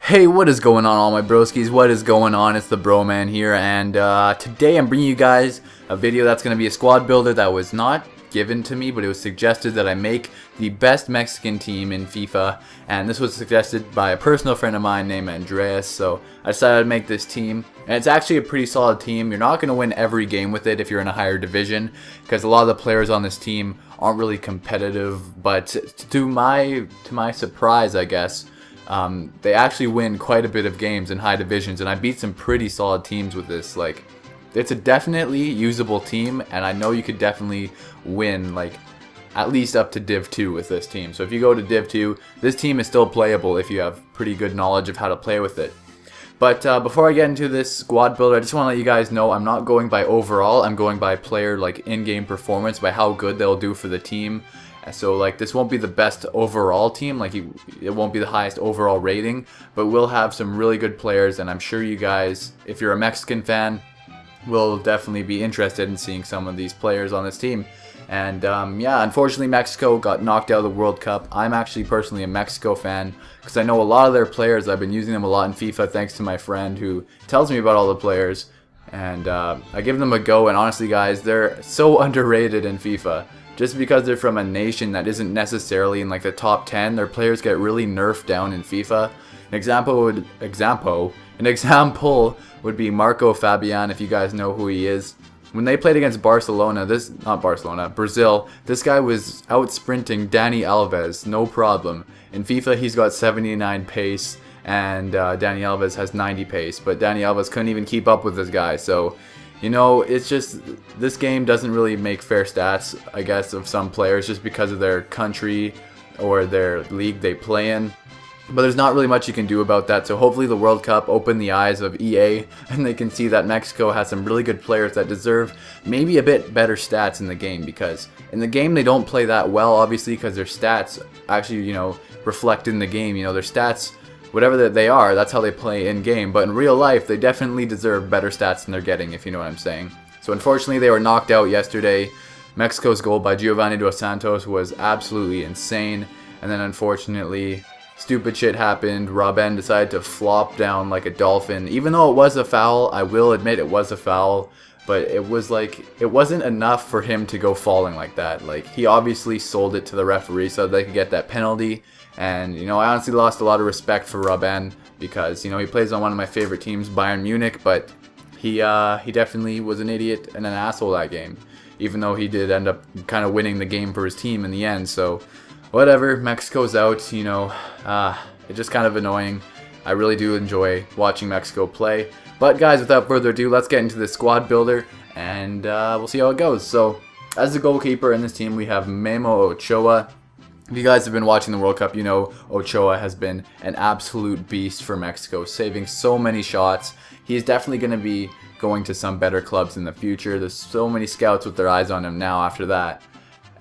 Hey, what is going on, all my broskies? What is going on? It's the Bro Man here, and today I'm bringing you guys a video that's going to be a squad builder that was not given to me, but it was suggested that I make the best Mexican team in FIFA, and this was suggested by a personal friend of mine named Andreas, so I decided to make this team, and it's actually a pretty solid team. You're not going to win every game with it if you're in a higher division, because a lot of the players on this team aren't really competitive, but to my surprise, I guess, they actually win quite a bit of games in high divisions, and I beat some pretty solid teams with this. Like, it's a definitely usable team, and I know you could definitely win, like, at least up to Div 2 with this team. So if you go to Div 2, this team is still playable if you have pretty good knowledge of how to play with it. But before I get into this squad builder, I just want to let you guys know I'm not going by overall, I'm going by player, like, in-game performance, by how good they'll do for the team. So, like, this won't be the best overall team, like, it won't be the highest overall rating, but we'll have some really good players, and I'm sure you guys, if you're a Mexican fan, will definitely be interested in seeing some of these players on this team. And yeah, unfortunately Mexico got knocked out of the World Cup. I'm actually personally a Mexico fan because I know a lot of their players. I've been using them a lot in FIFA thanks to my friend who tells me about all the players, and I give them a go, and honestly guys, they're so underrated in FIFA. Just because they're from a nation that isn't necessarily in like the top 10, their players get really nerfed down in FIFA. An example would be Marco Fabian, if you guys know who he is. When they played against Brazil, this guy was out sprinting Dani Alves, no problem. In FIFA, he's got 79 pace, and Dani Alves has 90 pace, but Dani Alves couldn't even keep up with this guy, so you know, it's just, this game doesn't really make fair stats, I guess, of some players just because of their country or their league they play in. But there's not really much you can do about that, so hopefully the World Cup opened the eyes of EA and they can see that Mexico has some really good players that deserve maybe a bit better stats in the game, because in the game they don't play that well, obviously, because their stats actually, you know, reflect in the game. You know, their stats, whatever they are, that's how they play in game, but in real life they definitely deserve better stats than they're getting, if you know what I'm saying. So unfortunately they were knocked out yesterday. Mexico's goal by Giovanni Dos Santos was absolutely insane, and then unfortunately stupid shit happened. Robben decided to flop down like a dolphin, even though it was a foul. I will admit it was a foul, but it was like, it wasn't enough for him to go falling like that. Like, he obviously sold it to the referee so they could get that penalty. And, you know, I honestly lost a lot of respect for Robben because, you know, he plays on one of my favorite teams, Bayern Munich, but he definitely was an idiot and an asshole that game, even though he did end up kind of winning the game for his team in the end. So, whatever, Mexico's out, you know, it's just kind of annoying. I really do enjoy watching Mexico play. But, guys, without further ado, let's get into the squad builder, and we'll see how it goes. So, as the goalkeeper in this team, we have Memo Ochoa. If you guys have been watching the World Cup, you know Ochoa has been an absolute beast for Mexico, saving so many shots. He's definitely going to be going to some better clubs in the future. There's so many scouts with their eyes on him now after that.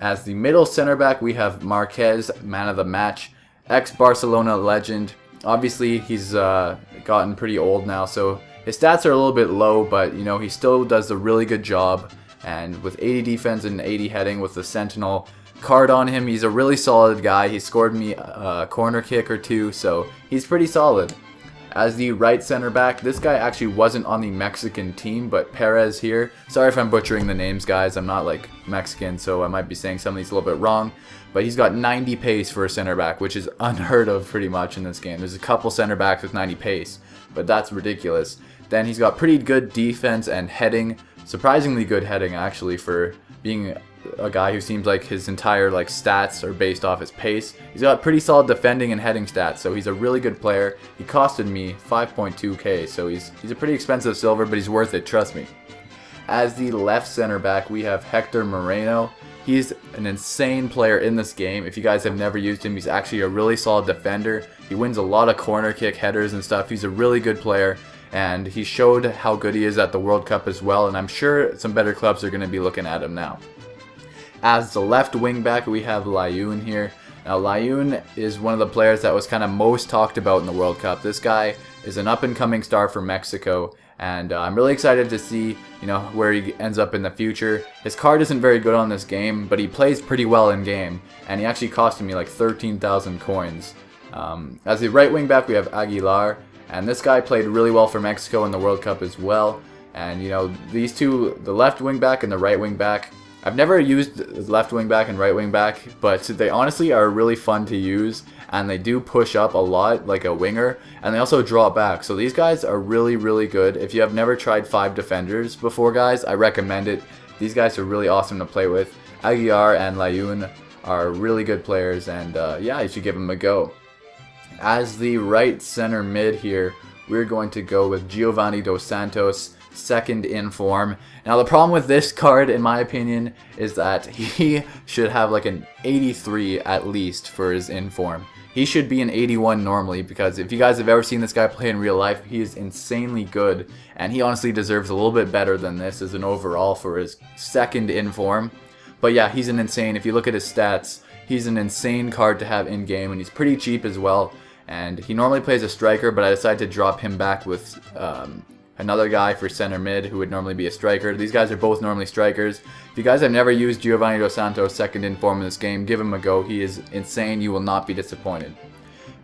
As the middle center back, we have Marquez, man of the match, ex-Barcelona legend. Obviously, he's gotten pretty old now, so his stats are a little bit low, but you know, he still does a really good job. And with 80 defense and 80 heading with the Sentinel card on him, he's a really solid guy. He scored me a corner kick or two, so he's pretty solid. As the right center back, this guy actually wasn't on the Mexican team, but Perez here. Sorry if I'm butchering the names, guys. I'm not like Mexican, so I might be saying some of these a little bit wrong. But he's got 90 pace for a center back, which is unheard of pretty much in this game. There's a couple center backs with 90 pace, but that's ridiculous. Then he's got pretty good defense and heading. Surprisingly good heading, actually, for being a guy who seems like his entire like stats are based off his pace. He's got pretty solid defending and heading stats, so he's a really good player. He costed me 5.2k, so he's a pretty expensive silver, but he's worth it, trust me. As the left center back, we have Hector Moreno. He's an insane player in this game. If you guys have never used him, he's actually a really solid defender. He wins a lot of corner kick headers and stuff. He's a really good player, and he showed how good he is at the World Cup as well, and I'm sure some better clubs are going to be looking at him now. As the left wing back, we have Layun here. Now, Layun is one of the players that was kind of most talked about in the World Cup. This guy is an up-and-coming star for Mexico, and I'm really excited to see, you know, where he ends up in the future. His card isn't very good on this game, but he plays pretty well in game, and he actually costed me like 13,000 coins. As the right wing back, we have Aguilar, and this guy played really well for Mexico in the World Cup as well. And you know, these two, the left wing back and the right wing back, I've never used left wing back and right wing back, but they honestly are really fun to use, and they do push up a lot like a winger, and they also draw back. So these guys are really, really good. If you have never tried 5 defenders before, guys, I recommend it. These guys are really awesome to play with. Aguilar and Layun are really good players, and yeah, you should give them a go. As the right center mid here, we're going to go with Giovanni Dos Santos, second in form. Now the problem with this card, in my opinion, is that he should have like an 83 at least for his in form. He should be an 81 normally, because if you guys have ever seen this guy play in real life, he is insanely good, and he honestly deserves a little bit better than this as an overall for his second in form. But yeah, he's an insane, if you look at his stats, he's an insane card to have in game, and he's pretty cheap as well. And he normally plays a striker, but I decided to drop him back with another guy for center mid who would normally be a striker. These guys are both normally strikers. If you guys have never used Giovanni Dos Santos second in form in this game, give him a go. He is insane. You will not be disappointed.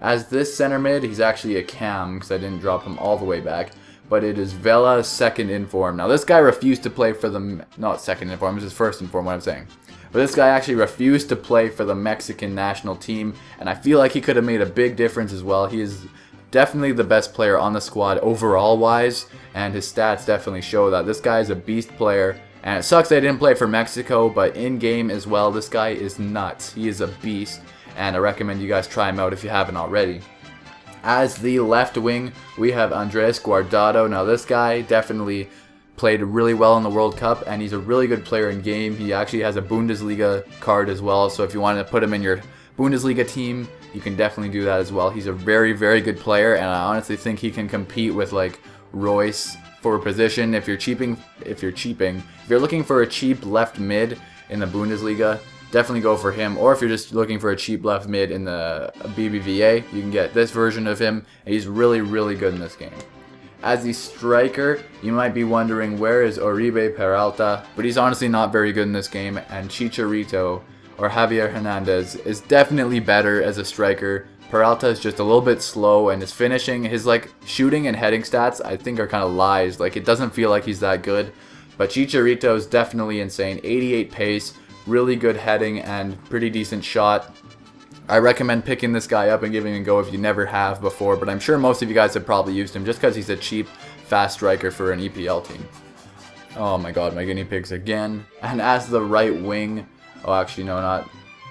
As this center mid, he's actually a cam because I didn't drop him all the way back. But it is Vela second in form. Now this guy refused to play for the... Not second in form, it's his first in form, what I'm saying. But this guy actually refused to play for the Mexican national team, and I feel like he could have made a big difference as well. He is definitely the best player on the squad overall wise, and his stats definitely show that. This guy is a beast player, and it sucks that I didn't play for Mexico, but in game as well, this guy is nuts. He is a beast, and I recommend you guys try him out if you haven't already. As the left wing, we have Andres Guardado. Now this guy definitely played really well in the World Cup, and he's a really good player in game. He actually has a Bundesliga card as well, so if you wanted to put him in your Bundesliga team, you can definitely do that as well. He's a very, very good player, and I honestly think he can compete with like Royce for a position. If you're looking for a cheap left mid in the Bundesliga, definitely go for him. Or if you're just looking for a cheap left mid in the BBVA, you can get this version of him, and he's really, really good in this game. As the striker, you might be wondering where is Oribe Peralta, but he's honestly not very good in this game, and Chicharito or Javier Hernandez is definitely better as a striker. Peralta is just a little bit slow, and his finishing, his like shooting and heading stats, I think are kind of lies. Like it doesn't feel like he's that good, but Chicharito is definitely insane. 88 pace, really good heading, and pretty decent shot. I recommend picking this guy up and giving him a go if you never have before, but I'm sure most of you guys have probably used him just because he's a cheap, fast striker for an EPL team. Oh my god, my guinea pigs again. And as the right wing, oh actually no,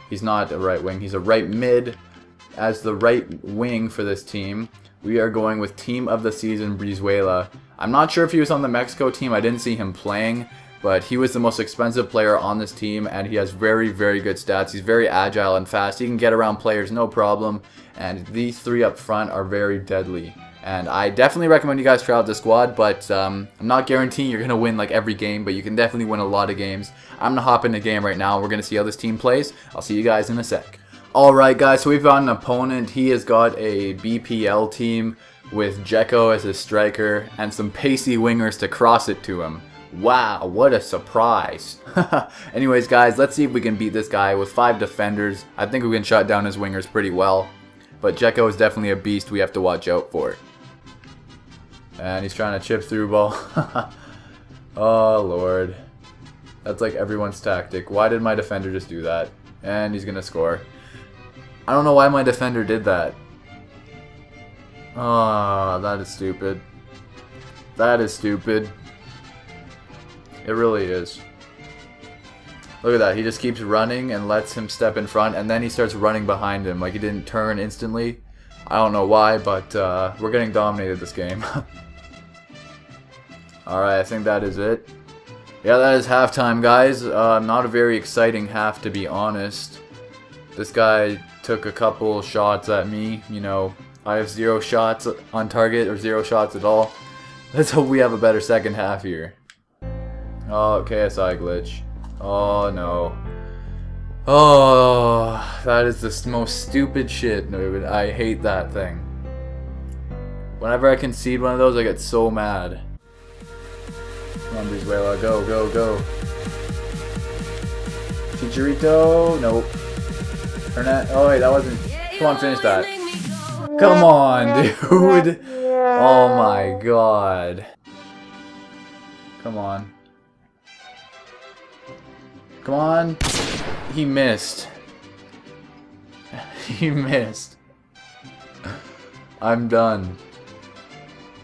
he's not a right wing, he's a right mid. As the right wing for this team, we are going with Team of the Season Brizuela. I'm not sure if he was on the Mexico team, I didn't see him playing, but he was the most expensive player on this team, and he has very, very good stats. He's very agile and fast. He can get around players no problem, and these three up front are very deadly. And I definitely recommend you guys try out the squad, but I'm not guaranteeing you're going to win like every game, but you can definitely win a lot of games. I'm going to hop in the game right now. We're going to see how this team plays. I'll see you guys in a sec. Alright guys, so we've got an opponent. He has got a BPL team with Dzeko as his striker and some pacey wingers to cross it to him. Wow, what a surprise. Anyways guys, let's see if we can beat this guy with 5 defenders. I think we can shut down his wingers pretty well. But Dzeko is definitely a beast we have to watch out for. And he's trying to chip through ball. Oh lord. That's like everyone's tactic. Why did my defender just do that? And he's gonna score. I don't know why my defender did that. Oh, that is stupid. That is stupid. It really is. Look at that. He just keeps running and lets him step in front, and then he starts running behind him. Like he didn't turn instantly. I don't know why, but we're getting dominated this game. Alright, I think that is it. Yeah, that is halftime, guys. Not a very exciting half, to be honest. This guy took a couple shots at me. You know, I have 0 shots on target, or 0 shots at all. Let's hope we have a better second half here. Oh, KSI glitch. Oh, no. Oh, that is the most stupid shit, dude. I hate that thing. Whenever I concede one of those, I get so mad. Come on, Brizuela. Go, go, go. Chicharito. Nope. Oh, wait, that wasn't... Come on, finish that. Come on, dude. Oh my god. Come on. Come on. He missed. He missed. I'm done.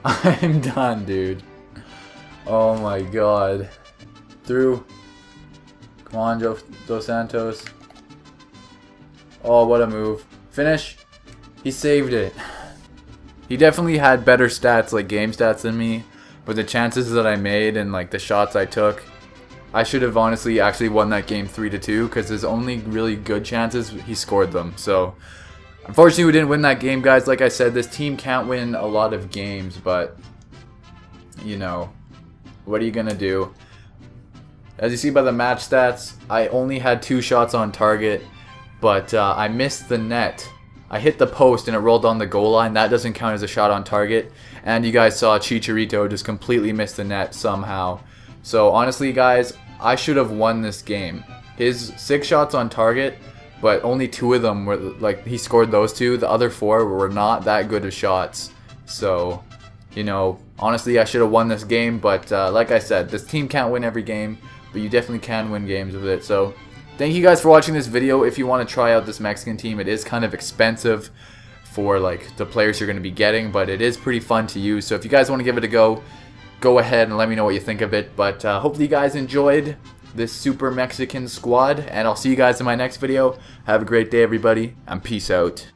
I'm done, dude. Oh my god. Through. Come on, Dos Santos. Oh, what a move. Finish. He saved it. He definitely had better stats, like game stats, than me. But the chances that I made and like the shots I took, I should have honestly actually won that game 3-2 because there's only really good chances he scored them. So unfortunately we didn't win that game, guys. Like I said, this team can't win a lot of games, but you know, what are you gonna do? As you see by the match stats, I only had 2 shots on target, but I missed the net. I hit the post and it rolled on the goal line. That doesn't count as a shot on target. And you guys saw Chicharito just completely miss the net somehow. So honestly, guys, I should have won this game. His 6 shots on target, but only 2 of them were, like, he scored those 2. The other 4 were not that good of shots. So, you know, honestly, I should have won this game. But like I said, this team can't win every game, but you definitely can win games with it. So thank you guys for watching this video. If you want to try out this Mexican team, it is kind of expensive for like the players you're going to be getting, but it is pretty fun to use. So if you guys want to give it a go, go ahead and let me know what you think of it. But hopefully you guys enjoyed this super Mexican squad, and I'll see you guys in my next video. Have a great day, everybody, and peace out.